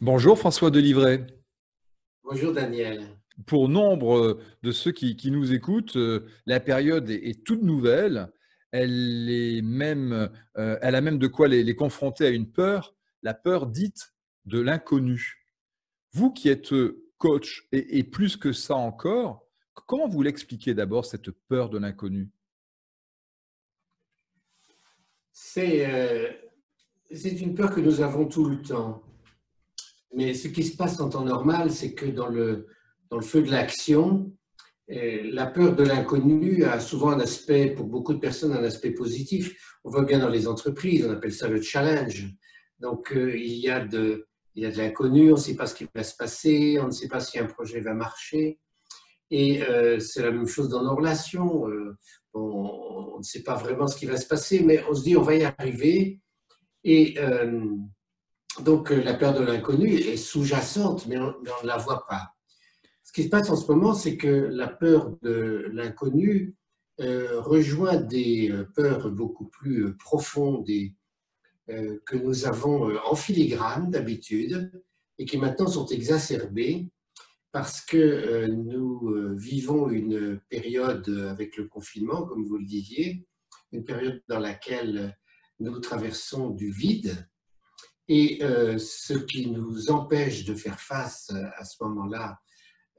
Bonjour François Delivray. Bonjour Daniel. Pour nombre de ceux qui nous écoutent, la période est toute nouvelle. Elle a même de quoi les confronter à une peur, la peur dite de l'inconnu. Vous qui êtes coach et plus que ça encore, comment vous l'expliquez d'abord cette peur de l'inconnu? C'est euh, c'est une peur que nous avons tout le temps. Mais ce qui se passe en temps normal, c'est que dans le feu de l'action, la peur de l'inconnu a souvent un aspect, pour beaucoup de personnes, un aspect positif. On voit bien dans les entreprises, on appelle ça le challenge. Donc, il y a de l'inconnu, on ne sait pas ce qui va se passer, on ne sait pas si un projet va marcher. Et c'est la même chose dans nos relations. On ne sait pas vraiment ce qui va se passer, mais on se dit on va y arriver. Et donc la peur de l'inconnu est sous-jacente, mais on ne la voit pas. Ce qui se passe en ce moment, c'est que la peur de l'inconnu rejoint des peurs beaucoup plus profondes que nous avons en filigrane d'habitude et qui maintenant sont exacerbées parce que nous vivons une période avec le confinement, comme vous le disiez, une période dans laquelle nous traversons du vide et ce qui nous empêche de faire face à ce moment-là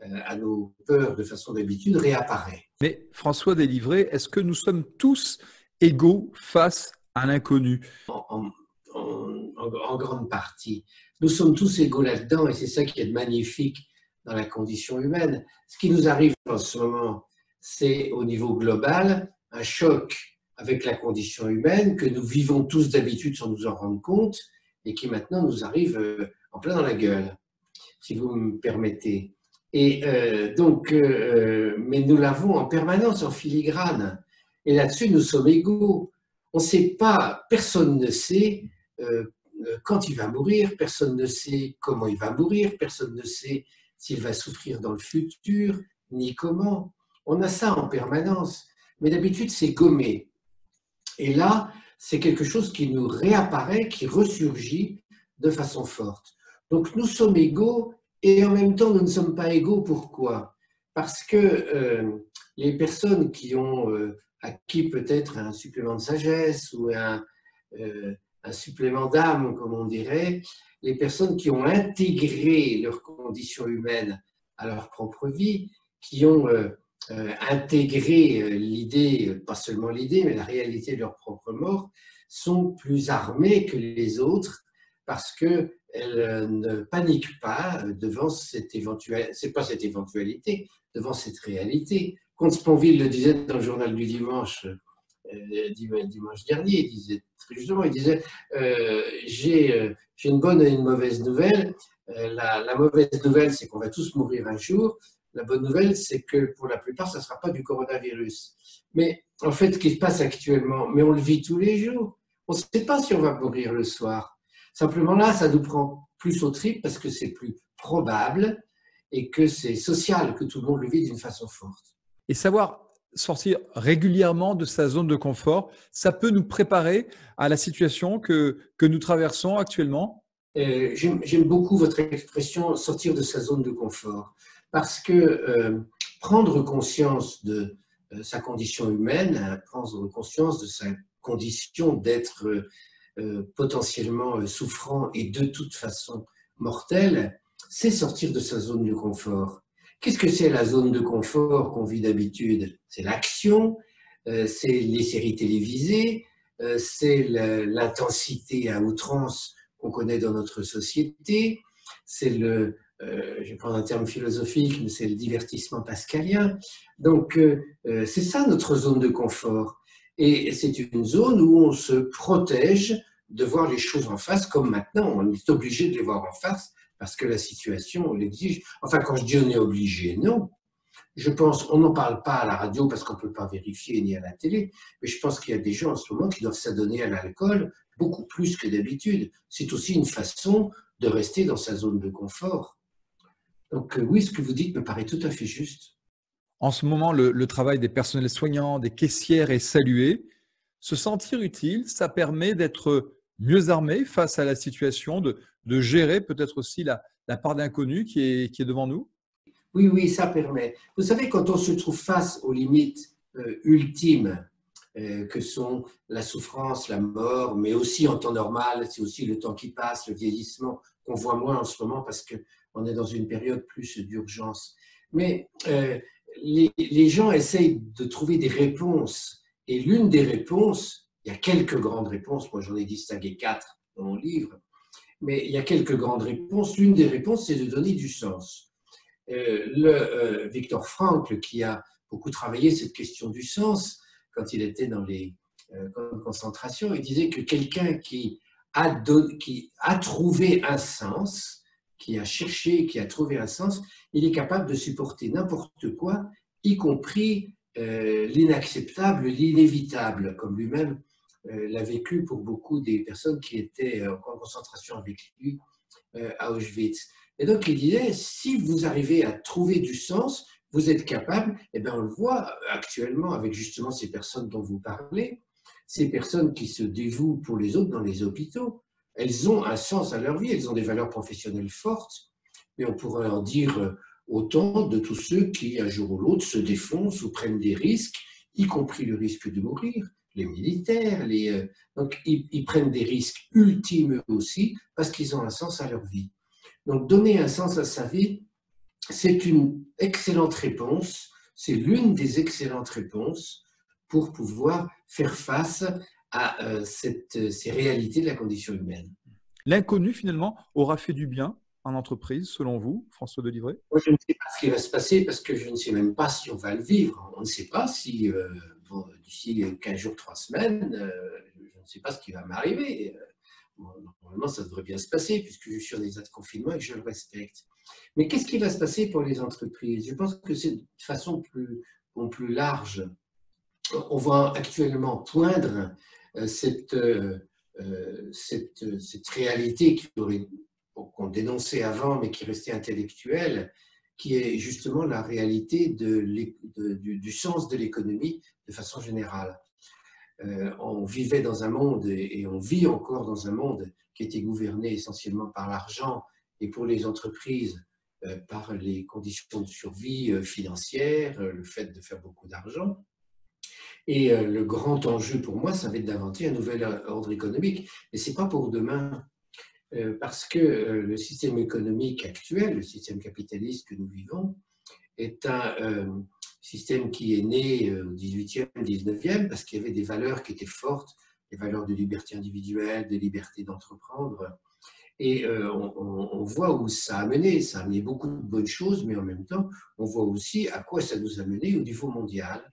à nos peurs de façon d'habitude réapparaît. Mais François Delivray, est-ce que nous sommes tous égaux face à l'inconnu? En, en grande partie. Nous sommes tous égaux là-dedans et c'est ça qui est magnifique dans la condition humaine. Ce qui nous arrive en ce moment, c'est au niveau global un choc avec la condition humaine que nous vivons tous d'habitude sans nous en rendre compte et qui maintenant nous arrive en plein dans la gueule, si vous me permettez. Et mais nous l'avons en permanence, en filigrane. Et là-dessus, nous sommes égaux. On ne sait pas, personne ne sait quand il va mourir, personne ne sait comment il va mourir, personne ne sait s'il va souffrir dans le futur, ni comment. On a ça en permanence. Mais d'habitude, c'est gommé. Et là, c'est quelque chose qui nous réapparaît, qui ressurgit de façon forte. Donc nous sommes égaux et en même temps nous ne sommes pas égaux. Pourquoi? Parce que les personnes qui ont acquis peut-être un supplément de sagesse ou un supplément d'âme, comme on dirait, les personnes qui ont intégré leurs conditions humaines à leur propre vie, qui ont intégrer l'idée, pas seulement l'idée, mais la réalité de leur propre mort, sont plus armées que les autres parce qu'elles ne paniquent pas devant cette éventualité, c'est pas cette éventualité, devant cette réalité. Comte Sponville le disait dans le journal du dimanche, dimanche dernier, il disait très justement, il disait j'ai une bonne et une mauvaise nouvelle. La mauvaise nouvelle, c'est qu'on va tous mourir un jour. La bonne nouvelle, c'est que pour la plupart, ça ne sera pas du coronavirus. Mais en fait, ce qui se passe actuellement, mais on le vit tous les jours. On ne sait pas si on va mourir le soir. Simplement là, ça nous prend plus au trip parce que c'est plus probable et que c'est social, que tout le monde le vit d'une façon forte. Et savoir sortir régulièrement de sa zone de confort, ça peut nous préparer à la situation que nous traversons actuellement? J'aime beaucoup votre expression sortir de sa zone de confort parce que prendre conscience de sa condition humaine, prendre conscience de sa condition d'être potentiellement souffrant et de toute façon mortel, c'est sortir de sa zone de confort. Qu'est-ce que c'est la zone de confort qu'on vit d'habitude? C'est l'action, c'est les séries télévisées, c'est l'intensité à outrance qu'on connaît dans notre société, c'est je vais prendre un terme philosophique, mais c'est le divertissement pascalien. Donc, c'est ça notre zone de confort. Et c'est une zone où on se protège de voir les choses en face, comme maintenant, on est obligé de les voir en face parce que la situation l'exige. Enfin, quand je dis on est obligé, non. Je pense, on n'en parle pas à la radio parce qu'on ne peut pas vérifier ni à la télé, mais je pense qu'il y a des gens en ce moment qui doivent s'adonner à l'alcool beaucoup plus que d'habitude. C'est aussi une façon de rester dans sa zone de confort. Donc oui, ce que vous dites me paraît tout à fait juste. En ce moment, le travail des personnels soignants, des caissières est salué. Se sentir utile, ça permet d'être mieux armés face à la situation, de gérer peut-être aussi la part d'inconnu qui est devant nous? Oui, oui, ça permet. Vous savez, quand on se trouve face aux limites ultimes, que sont la souffrance, la mort, mais aussi en temps normal, c'est aussi le temps qui passe, le vieillissement, qu'on voit moins en ce moment parce qu'on est dans une période plus d'urgence. Mais les gens essayent de trouver des réponses. Et l'une des réponses, il y a quelques grandes réponses, moi j'en ai distingué 4 dans mon livre, mais il y a quelques grandes réponses. L'une des réponses, c'est de donner du sens. Viktor Frankl, qui a beaucoup travaillé cette question du sens quand il était dans les camps de concentration, il disait que quelqu'un qui a trouvé un sens, qui a cherché, qui a trouvé un sens, il est capable de supporter n'importe quoi, y compris l'inacceptable, l'inévitable, comme lui-même l'a vécu pour beaucoup des personnes qui étaient en camp de concentration avec lui à Auschwitz. Et donc, il disait, si vous arrivez à trouver du sens, vous êtes capable, et bien on le voit actuellement avec justement ces personnes dont vous parlez, ces personnes qui se dévouent pour les autres dans les hôpitaux, elles ont un sens à leur vie, elles ont des valeurs professionnelles fortes, mais on pourrait en dire autant de tous ceux qui, un jour ou l'autre, se défoncent ou prennent des risques, y compris le risque de mourir, les militaires, donc ils prennent des risques ultimes eux aussi parce qu'ils ont un sens à leur vie. Donc donner un sens à sa vie, c'est une excellente réponse, c'est l'une des excellentes réponses pour pouvoir faire face à ces réalités de la condition humaine. L'inconnu, finalement, aura fait du bien en entreprise, selon vous, François Delivray? Moi, je ne sais pas ce qui va se passer parce que je ne sais même pas si on va le vivre. On ne sait pas si, d'ici 15 jours, 3 semaines, je ne sais pas ce qui va m'arriver. Normalement, ça devrait bien se passer puisque je suis en état de confinement et que je le respecte. Mais qu'est-ce qui va se passer pour les entreprises? Je pense que c'est de façon plus large. On voit actuellement poindre cette réalité qu'on dénonçait avant, mais qui restait intellectuelle, qui est justement la réalité du sens de l'économie de façon générale. On vivait dans un monde, et on vit encore dans un monde qui était gouverné essentiellement par l'argent et pour les entreprises, par les conditions de survie financières, le fait de faire beaucoup d'argent. Et le grand enjeu pour moi, ça va être d'inventer un nouvel ordre économique. Et ce n'est pas pour demain, parce que le système économique actuel, le système capitaliste que nous vivons, est un système qui est né au 18e, 19e, parce qu'il y avait des valeurs qui étaient fortes, des valeurs de liberté individuelle, de liberté d'entreprendre. Et on voit où ça a mené. Ça a amené beaucoup de bonnes choses, mais en même temps, on voit aussi à quoi ça nous a mené au niveau mondial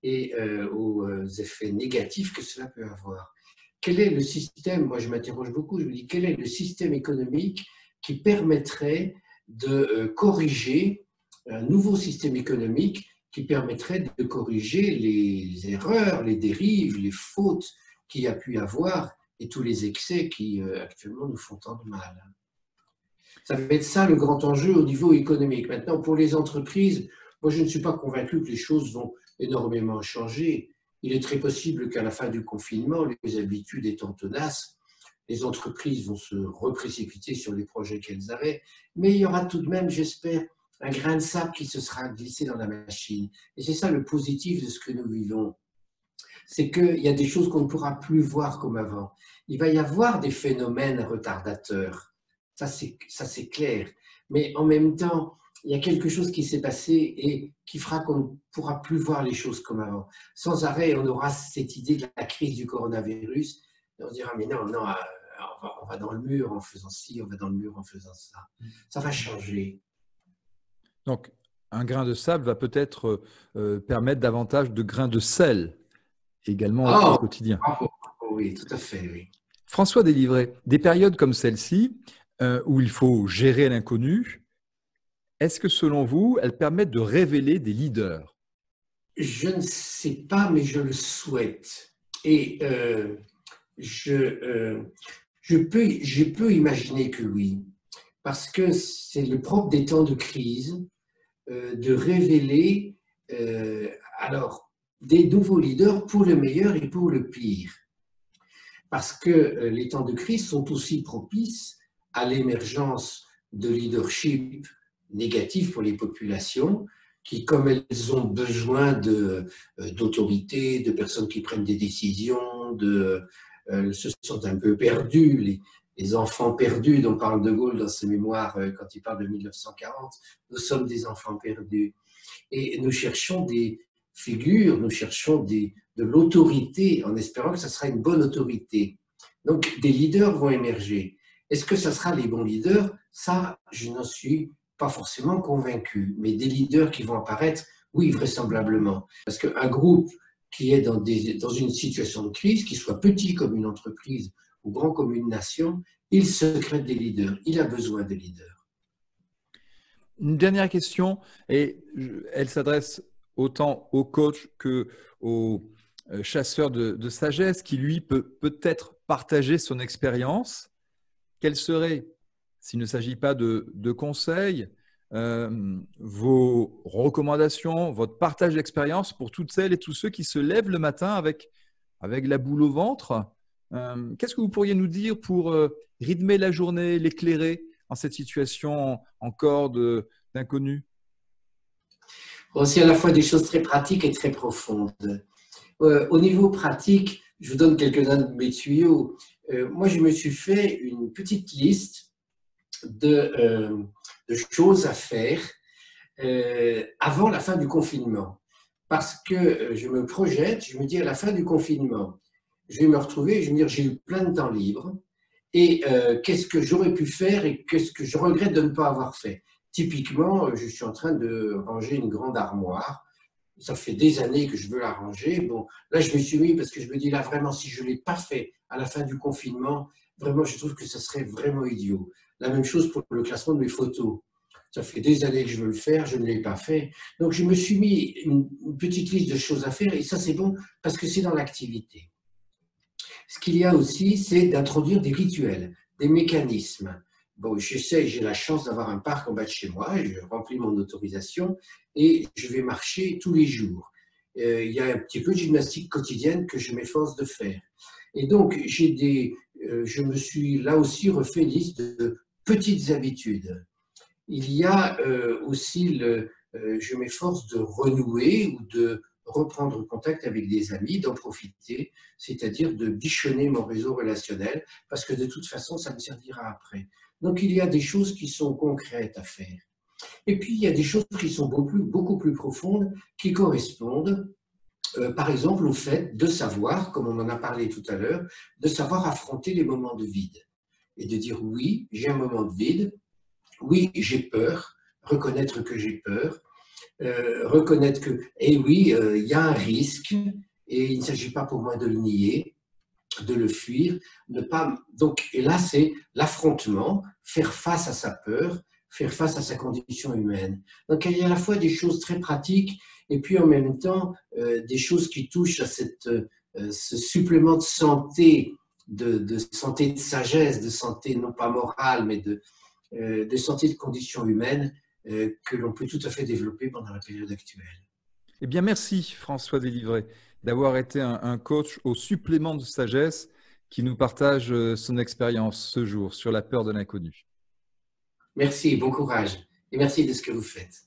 et aux effets négatifs que cela peut avoir. Quel est le système, moi je m'interroge beaucoup, je me dis, quel est le système économique qui permettrait de corriger un nouveau système économique qui permettrait de corriger les erreurs, les dérives, les fautes qu'il y a pu avoir et tous les excès qui actuellement nous font tant de mal. Ça va être ça le grand enjeu au niveau économique. Maintenant, pour les entreprises, moi je ne suis pas convaincu que les choses vont énormément changer. Il est très possible qu'à la fin du confinement, les habitudes étant tenaces, les entreprises vont se reprécipiter sur les projets qu'elles avaient, mais il y aura tout de même, j'espère, un grain de sable qui se sera glissé dans la machine. Et c'est ça le positif de ce que nous vivons. C'est qu'il y a des choses qu'on ne pourra plus voir comme avant. Il va y avoir des phénomènes retardateurs. Ça, c'est clair. Mais en même temps, il y a quelque chose qui s'est passé et qui fera qu'on ne pourra plus voir les choses comme avant. Sans arrêt, on aura cette idée de la crise du coronavirus. Et on se dira, mais non, on va dans le mur en faisant ci, on va dans le mur en faisant ça. Ça va changer. Donc, un grain de sable va peut-être permettre davantage de grains de sel également au quotidien. Oui, tout à fait, oui. François Delivray, des périodes comme celle-ci, où il faut gérer l'inconnu, est-ce que selon vous, elles permettent de révéler des leaders? Je ne sais pas, mais je le souhaite. Et je peux imaginer que oui, parce que c'est le propre des temps de crise de révéler alors des nouveaux leaders pour le meilleur et pour le pire. parce que les temps de crise sont aussi propices à l'émergence de leadership négatif pour les populations qui, comme elles ont besoin d'autorité, de personnes qui prennent des décisions, se sont un peu perdues, les enfants perdus dont parle De Gaulle dans ses mémoires quand il parle de 1940, nous sommes des enfants perdus. Et nous cherchons des figures, nous cherchons de l'autorité en espérant que ce sera une bonne autorité. Donc des leaders vont émerger. Est-ce que ce sera les bons leaders? Ça, je n'en suis pas forcément convaincu. Mais des leaders qui vont apparaître, oui, vraisemblablement. Parce qu'un groupe qui est dans une situation de crise, qui soit petit comme une entreprise ou grand comme une nation, il se crée des leaders. Il a besoin de leaders. Une dernière question, et elle s'adresse autant aux coachs qu'aux chasseurs de sagesse qui, lui, peut peut-être partager son expérience. Quelles seraient, s'il ne s'agit pas de conseils, vos recommandations, votre partage d'expérience pour toutes celles et tous ceux qui se lèvent le matin avec la boule au ventre? Qu'est-ce que vous pourriez nous dire pour rythmer la journée, l'éclairer en cette situation encore d'inconnu? C'est à la fois des choses très pratiques et très profondes. Au niveau pratique, je vous donne quelques-uns de mes tuyaux. Moi, je me suis fait une petite liste de choses à faire avant la fin du confinement. Parce que je me projette, je me dis à la fin du confinement, je vais me retrouver, je vais me dire j'ai eu plein de temps libre et qu'est-ce que j'aurais pu faire et qu'est-ce que je regrette de ne pas avoir fait. Typiquement, je suis en train de ranger une grande armoire. Ça fait des années que je veux la ranger. Bon, là, je me suis mis parce que je me dis là, vraiment, si je ne l'ai pas fait à la fin du confinement, vraiment, je trouve que ça serait vraiment idiot. La même chose pour le classement de mes photos. Ça fait des années que je veux le faire, je ne l'ai pas fait. Donc, je me suis mis une petite liste de choses à faire et ça, c'est bon parce que c'est dans l'activité. Ce qu'il y a aussi, c'est d'introduire des rituels, des mécanismes. Bon, j'essaie, j'ai la chance d'avoir un parc en bas de chez moi, je remplis mon autorisation et je vais marcher tous les jours. Il y a un petit peu de gymnastique quotidienne que je m'efforce de faire. Et donc, je me suis là aussi refait une liste de petites habitudes. Il y a aussi, je m'efforce de renouer ou de reprendre contact avec des amis, d'en profiter, c'est-à-dire de bichonner mon réseau relationnel, parce que de toute façon, ça me servira après. Donc, il y a des choses qui sont concrètes à faire. Et puis, il y a des choses qui sont beaucoup plus profondes, qui correspondent, par exemple, au fait de savoir, comme on en a parlé tout à l'heure, de savoir affronter les moments de vide. Et de dire, oui, j'ai un moment de vide, oui, j'ai peur, reconnaître que j'ai peur, reconnaître que, eh oui, il y a un risque, et il ne s'agit pas pour moi de le nier, de le fuir, ne pas. Donc, et là, c'est l'affrontement, faire face à sa peur, faire face à sa condition humaine. Donc, il y a à la fois des choses très pratiques et puis en même temps des choses qui touchent à ce supplément de santé, de santé de sagesse, de santé non pas morale, mais de santé de condition humaine que l'on peut tout à fait développer pendant la période actuelle. Eh bien, merci François Délivré d'avoir été un coach au supplément de sagesse qui nous partage son expérience ce jour sur la peur de l'inconnu. Merci, bon courage et merci de ce que vous faites.